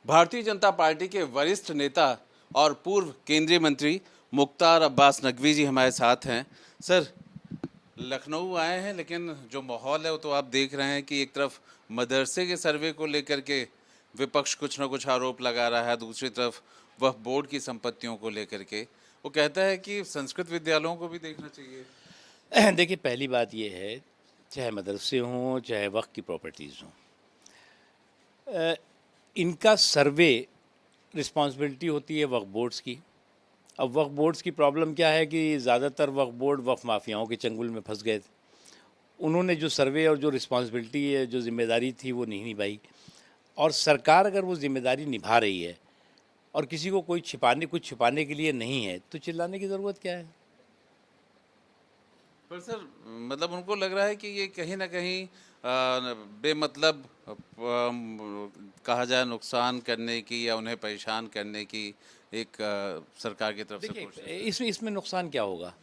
Bharatiya Janata party के वरिष्ठ नेता और पूर्व केंद्रीय मंत्री मुख्तार अब्बास नकवी जी हमारे साथ हैं। सर, लखनऊ आए हैं, लेकिन जो माहौल है वो तो आप देख रहे हैं कि एक तरफ मदरसे के सर्वे को लेकर के विपक्ष कुछ ना कुछ आरोप लगा रहा है, दूसरी तरफ वह बोर्ड की संपत्तियों को लेकर के वो कहता है कि संस्कृत विद्यालयों को भी देखना चाहिए। देखिए, पहली बात ये है, चाहे मदरसे हों चाहे वक्त की प्रॉपर्टीज़ हों, इनका सर्वे रिस्पॉन्सिबिलिटी होती है वक्फ बोर्ड्स की। अब वक्फ बोर्ड्स की प्रॉब्लम क्या है कि ज़्यादातर वक्फ बोर्ड वक्फ माफियाओं के चंगुल में फंस गए थे। उन्होंने जो सर्वे और जो रिस्पॉन्सिबिलिटी है, जो जिम्मेदारी थी, वो नहीं निभाई। और सरकार अगर वो जिम्मेदारी निभा रही है और किसी को कुछ छिपाने के लिए नहीं है, तो चिल्लाने की ज़रूरत क्या है? पर सर, मतलब उनको लग रहा है कि ये कहीं ना कहीं बेमतलब कहा जाए नुकसान करने की या उन्हें परेशान करने की एक सरकार की तरफ से देखिए, कोशिश है। इसमें इसमें नुकसान क्या होगा?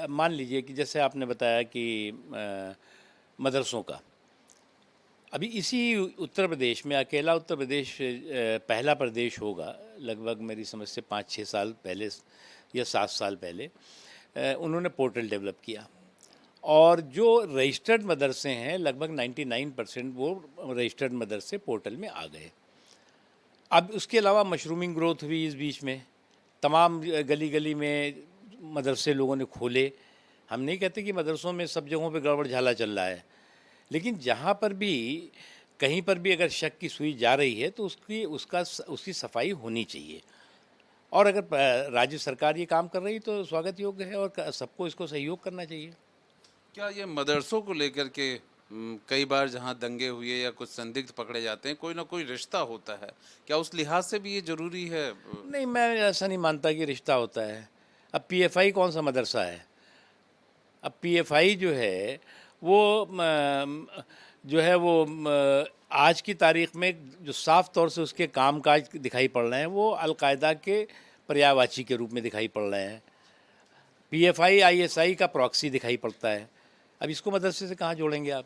मान लीजिए कि जैसे आपने बताया कि मदरसों का, अभी इसी उत्तर प्रदेश में, अकेला उत्तर प्रदेश पहला प्रदेश होगा, लगभग मेरी समझ से 5-6 साल पहले या 7 साल पहले उन्होंने पोर्टल डेवलप किया। और जो रजिस्टर्ड मदरसे हैं, लगभग 99% वो रजिस्टर्ड मदरसे पोर्टल में आ गए। अब उसके अलावा मशरूमिंग ग्रोथ हुई इस बीच में, तमाम गली गली में मदरसे लोगों ने खोले। हम नहीं कहते कि मदरसों में सब जगहों पे गड़बड़ झाला चल रहा है, लेकिन जहाँ पर भी कहीं पर भी अगर शक की सुई जा रही है तो उसकी सफाई होनी चाहिए। और अगर राज्य सरकार ये काम कर रही है तो स्वागत योग्य है और सबको इसको सहयोग करना चाहिए। क्या ये मदरसों को लेकर के कई बार जहाँ दंगे हुए या कुछ संदिग्ध पकड़े जाते हैं, कोई ना कोई रिश्ता होता है, क्या उस लिहाज से भी ये जरूरी है? नहीं, मैं ऐसा नहीं मानता कि रिश्ता होता है। अब पीएफआई कौन सा मदरसा है? अब पीएफआई जो है वो जो है वो आज की तारीख में जो साफ तौर से उसके कामकाज दिखाई पड़ रहे हैं, वो अलकायदा के पर्यायवाची के रूप में दिखाई पड़ रहे हैं। पीएफआई आईएसआई का प्रॉक्सी दिखाई पड़ता है। अब इसको मदरसे से कहाँ जोड़ेंगे आप?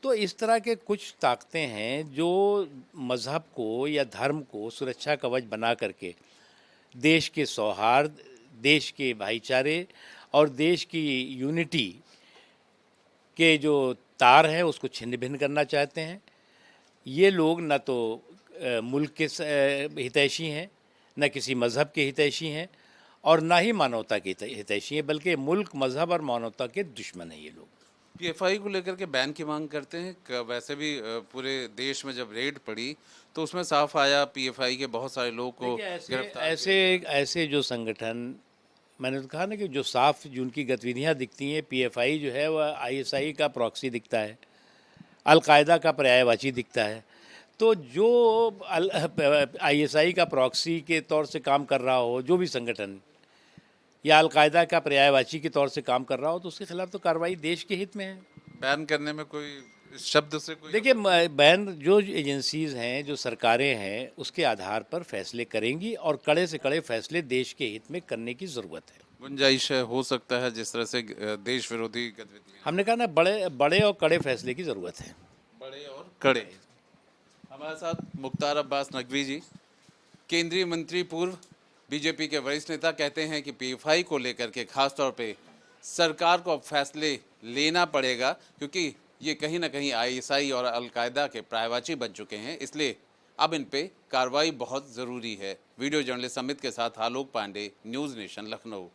तो इस तरह के कुछ ताकतें हैं जो मज़हब को या धर्म को सुरक्षा कवच बना करके देश के सौहार्द, देश के भाईचारे और देश की यूनिटी के जो तार हैं उसको छिन्न भिन्न करना चाहते हैं। ये लोग न तो मुल्क के हितैषी हैं, न किसी मज़हब के हितैषी हैं और ना ही मानवता के हितैषी हैं, बल्कि मुल्क, मज़हब और मानवता के दुश्मन हैं ये लोग। पीएफआई को लेकर के बैन की मांग करते हैं। वैसे भी पूरे देश में जब रेड पड़ी तो उसमें साफ आया पीएफआई के बहुत सारे लोगों को देखिए, ऐसे गिरफ्तार ऐसे ऐसे जो संगठन, मैंने तो कहा ना कि जो साफ जिनकी गतिविधियां दिखती हैं, पीएफआई जो है वह आईएसआई का प्रॉक्सी दिखता है, अलकायदा का पर्यायवाची दिखता है। तो जो आईएसआई का प्रॉक्सी के तौर से काम कर रहा हो, जो भी संगठन, या अलकायदा का पर्यायवाची के तौर से काम कर रहा हो, तो उसके खिलाफ तो कार्रवाई देश के हित में है। बैन करने में कोई इस शब्द से कोई देखिए, बैन जो एजेंसीज़ हैं, जो सरकारें हैं, उसके आधार पर फैसले करेंगी और कड़े से कड़े फैसले देश के हित में करने की ज़रूरत है। गुंजाइश है, हो सकता है जिस तरह से देश विरोधी गतिविधियां हमने कहा ना, बड़े बड़े और कड़े फैसले की ज़रूरत है। बड़े और कड़े। हमारे साथ मुख्तार अब्बास नकवी जी, केंद्रीय मंत्री, पूर्व बीजेपी के वरिष्ठ नेता, कहते हैं कि पीएफआई को लेकर के खास तौर पे सरकार को अब फैसले लेना पड़ेगा, क्योंकि ये कहीं ना कहीं आईएसआई और अलकायदा के पर्यायवाची बन चुके हैं, इसलिए अब इन पे कार्रवाई बहुत ज़रूरी है। वीडियो जर्नलिस्ट अमित के साथ आलोक पांडे, न्यूज़ नेशन, लखनऊ।